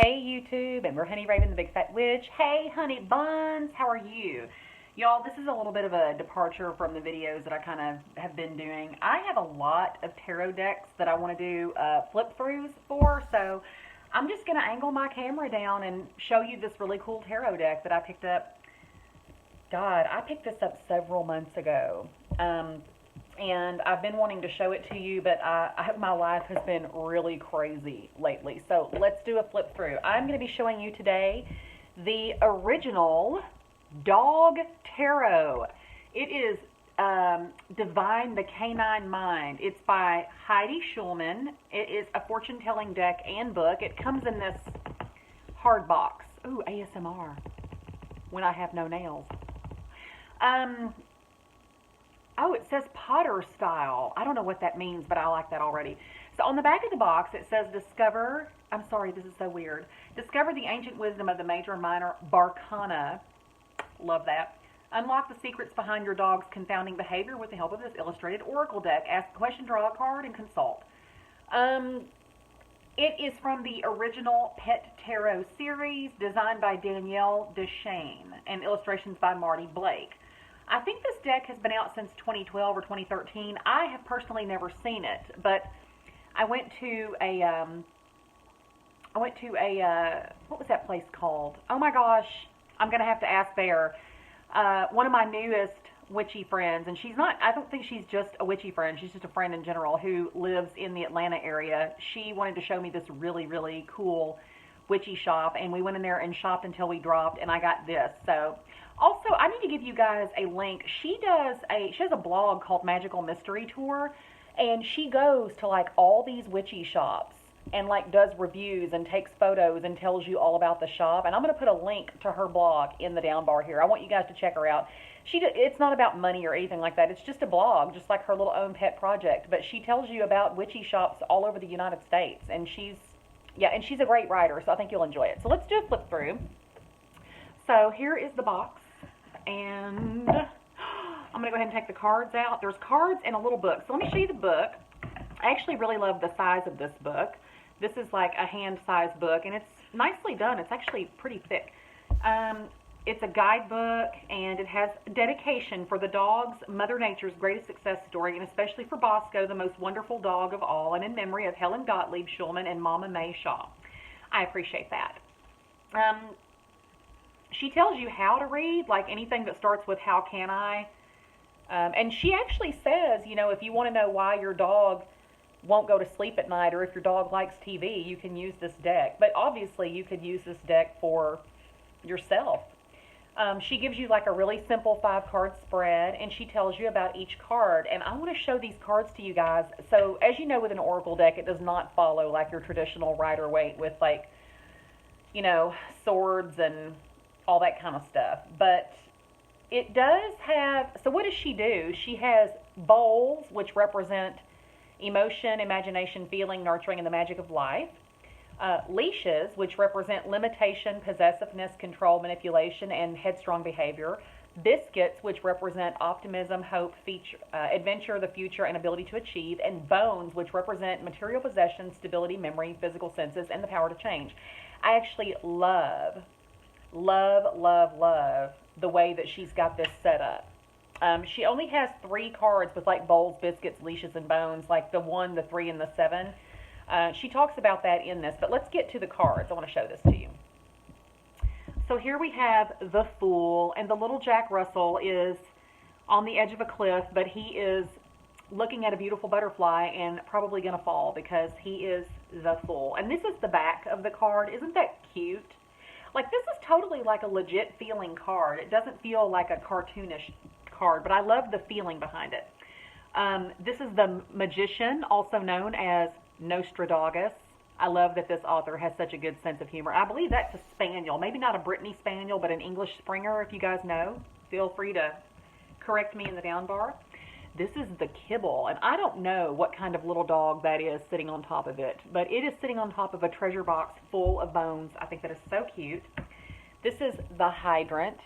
Hey YouTube, and we're Honey Raven the Big Fat Witch. Hey Honey Buns, how are you? Y'all, this is a little bit of a departure from the videos that I kind of have been doing. I have a lot of tarot decks that I want to do flip throughs for, so I'm just going to angle my camera down and show you this really cool tarot deck that I picked up. God, I picked this up several months ago. And I've been wanting to show it to you, but my life has been really crazy lately. So let's do a flip through. I'm going to be showing you today the original Dog Tarot. It is Divine the Canine Mind. It's by Heidi Schulman. It is a fortune-telling deck and book. It comes in this hard box. Ooh, ASMR. When I have no nails. Oh, it says Potter style. I don't know what that means, but I like that already. So on the back of the box, it says discover, I'm sorry, this is so weird. Discover the ancient wisdom of the major and minor Barkana. Love that. Unlock the secrets behind your dog's confounding behavior with the help of this illustrated oracle deck. Ask a question, draw a card, and consult. It is from the original Pet Tarot series, designed by Danielle Deschênes, and illustrations by Marty Blake. I think this deck has been out since 2012 or 2013. I have personally never seen it, but I went to a what was that place called? Oh my gosh, I'm gonna have to ask there. One of my newest witchy friends, and I don't think she's just a witchy friend, she's just a friend in general who lives in the Atlanta area. She wanted to show me this really, really cool witchy shop, and we went in there and shopped until we dropped, and I got this. So also, I need to give you guys a link. She has a blog called Magical Mystery Tour, and she goes to like all these witchy shops and like does reviews and takes photos and tells you all about the shop. And I'm going to put a link to her blog in the down bar here. I want you guys to check her out. It's not about money or anything like that. It's just a blog, just like her little own pet project. But she tells you about witchy shops all over the United States, and she's a great writer, so I think you'll enjoy it. So let's do a flip through. So here is the box. And I'm going to go ahead and take the cards out. There's cards and a little book. So let me show you the book. I actually really love the size of this book. This is like a hand-sized book, and it's nicely done. It's actually pretty thick. It's a guidebook, and it has dedication for the dog's Mother Nature's greatest success story, and especially for Bosco, the most wonderful dog of all, and in memory of Helen Gottlieb Schulman and Mama May Shaw. I appreciate that. She tells you how to read, like anything that starts with how can I. And she actually says, if you want to know why your dog won't go to sleep at night or if your dog likes TV, you can use this deck. But obviously you could use this deck for yourself. She gives you like a really simple 5-card spread, and she tells you about each card. And I want to show these cards to you guys. So as you know, with an oracle deck, it does not follow like your traditional Rider-Waite with like, swords and all that kind of stuff. But it does have, so what does she do? She has bowls, which represent emotion, imagination, feeling, nurturing, and the magic of life. Leashes, which represent limitation, possessiveness, control, manipulation, and headstrong behavior. Biscuits, which represent optimism, hope, adventure, the future, and ability to achieve. And bones, which represent material possessions, stability, memory, physical senses, and the power to change. I actually love the way that she's got this set up. She only has 3 cards with like bowls, biscuits, leashes, and bones, like the 1, the 3, and the 7. She talks about that in this, but let's get to the cards. I want to show this to you. So here we have the Fool, and the little Jack Russell is on the edge of a cliff, but he is looking at a beautiful butterfly and probably going to fall because he is the Fool. And this is the back of the card. Isn't that cute? Like, this is totally like a legit feeling card. It doesn't feel like a cartoonish card, but I love the feeling behind it. This is the Magician, also known as Nostradamus. I love that this author has such a good sense of humor. I believe that's a spaniel. Maybe not a Brittany Spaniel, but an English Springer, if you guys know. Feel free to correct me in the down bar. This is the Kibble, and I don't know what kind of little dog that is sitting on top of it, but it is sitting on top of a treasure box full of bones. I think that is so cute. This is the Hydrant.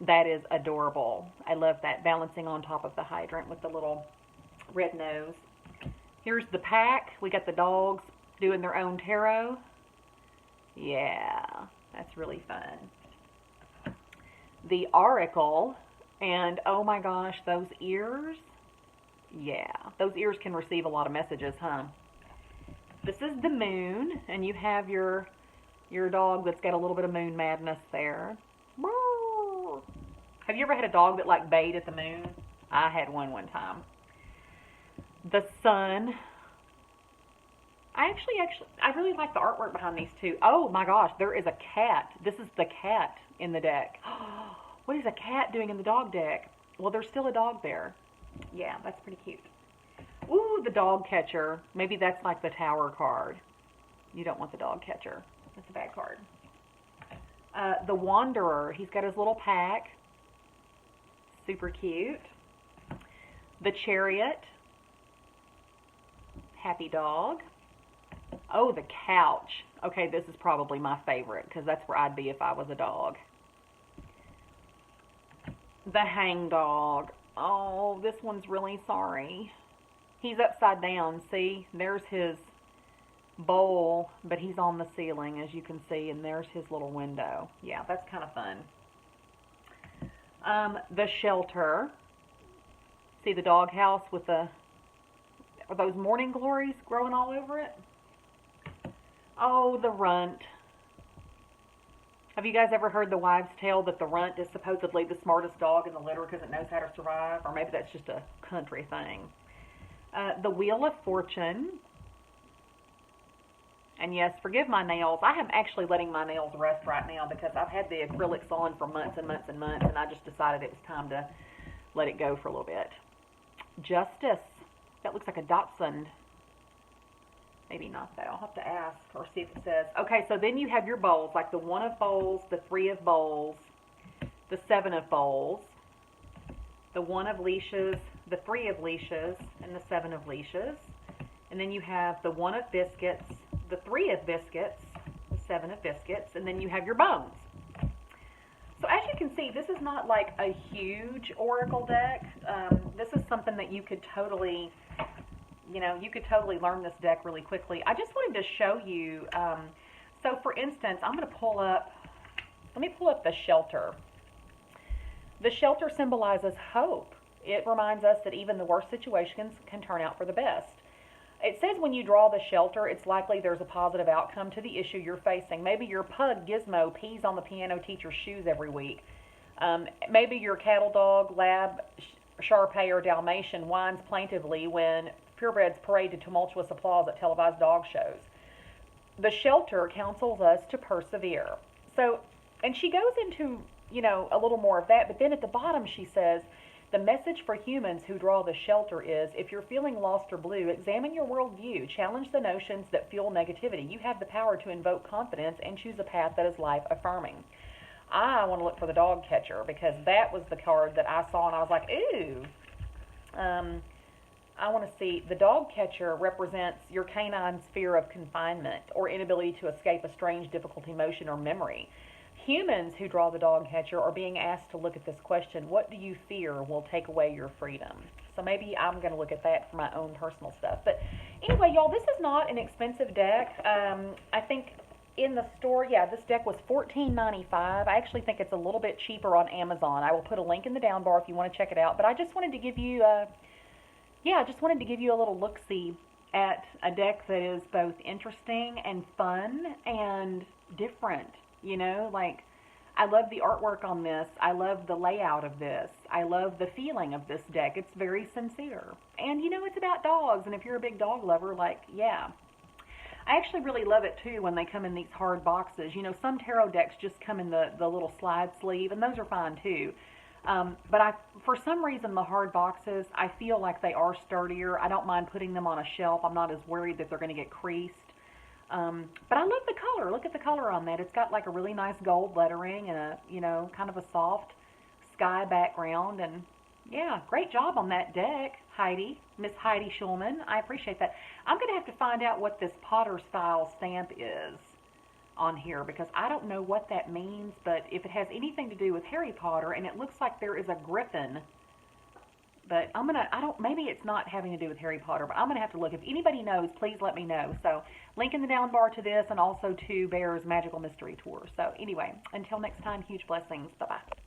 That is adorable. I love that, balancing on top of the hydrant with the little red nose. Here's the pack. We got the dogs doing their own tarot. Yeah, that's really fun. The Oracle, and oh my gosh, those ears. Yeah, those ears can receive a lot of messages, huh? This is the moon, and you have your dog that's got a little bit of moon madness there. Have you ever had a dog that like bayed at the moon? I had one time. The sun. I really like the artwork behind these two. Oh my gosh, there is a cat. This is the cat in the deck. What is a cat doing in the dog deck? Well, there's still a dog there. Yeah, that's pretty cute. Ooh, the dog catcher. Maybe that's like the tower card. You don't want the dog catcher. That's a bad card. The wanderer. He's got his little pack. Super cute. The chariot. Happy dog. Oh, the couch. Okay, this is probably my favorite because that's where I'd be if I was a dog. The hangdog. Oh, this one's really sorry. He's upside down. See, there's his bowl, but he's on the ceiling, as you can see, and there's his little window. Yeah, that's kind of fun. The shelter. See the doghouse with the, are those morning glories growing all over it? Oh, the runt. Have you guys ever heard the wives' tale that the runt is supposedly the smartest dog in the litter because it knows how to survive? Or maybe that's just a country thing. The Wheel of Fortune. And yes, forgive my nails. I am actually letting my nails rest right now because I've had the acrylics on for months and months and months, and I just decided it was time to let it go for a little bit. Justice. That looks like a Dachshund. Maybe not though. I'll have to ask or see if it says. Okay, so then you have your bowls, like the 1 of bowls, the 3 of bowls, the 7 of bowls, the 1 of leashes, the 3 of leashes, and the 7 of leashes. And then you have the 1 of biscuits, the 3 of biscuits, the 7 of biscuits, and then you have your bones. So as you can see, this is not like a huge oracle deck. This is something that you could totally, you could totally learn this deck really quickly. I just wanted to show you, so for instance, I'm going to pull up, let me pull up the shelter. The shelter symbolizes hope. It reminds us that even the worst situations can turn out for the best. It says when you draw the shelter, it's likely there's a positive outcome to the issue you're facing. Maybe your pug, Gizmo, pees on the piano teacher's shoes every week. Maybe your cattle dog, Lab, Shar-Pei, or Dalmatian whines plaintively when purebreds parade to tumultuous applause at televised dog shows. The shelter counsels us to persevere. So, and she goes into, a little more of that, but then at the bottom she says, the message for humans who draw the shelter is, if you're feeling lost or blue, examine your worldview, challenge the notions that fuel negativity. You have the power to invoke confidence and choose a path that is life-affirming. I want to look for the dog catcher because that was the card that I saw and I was like, ooh. I want to see, the dog catcher represents your canine's fear of confinement or inability to escape a strange, difficult emotion or memory. Humans who draw the dog catcher are being asked to look at this question, what do you fear will take away your freedom? So maybe I'm going to look at that for my own personal stuff. But anyway, y'all, this is not an expensive deck. I think in the store, yeah, this deck was $14.95. I actually think it's a little bit cheaper on Amazon. I will put a link in the down bar if you want to check it out. But I just wanted to give you, I just wanted to give you a little look-see at a deck that is both interesting and fun and different. Like, I love the artwork on this. I love the layout of this. I love the feeling of this deck. It's very sincere. And, it's about dogs. And if you're a big dog lover, yeah. I actually really love it, too, when they come in these hard boxes. Some tarot decks just come in the little slide sleeve, and those are fine, too. But for some reason, the hard boxes, I feel like they are sturdier. I don't mind putting them on a shelf. I'm not as worried that they're going to get creased. But I love the color. Look at the color on that. It's got like a really nice gold lettering and a, kind of a soft sky background. And yeah, great job on that deck, Heidi, Miss Heidi Schulman. I appreciate that. I'm going to have to find out what this Potter style stamp is on here because I don't know what that means, but if it has anything to do with Harry Potter, and it looks like there is a griffin But maybe it's not having to do with Harry Potter, but I'm gonna have to look. If anybody knows, please let me know. So, link in the down bar to this and also to Bear's Magical Mystery Tour. So, anyway, until next time, huge blessings. Bye bye.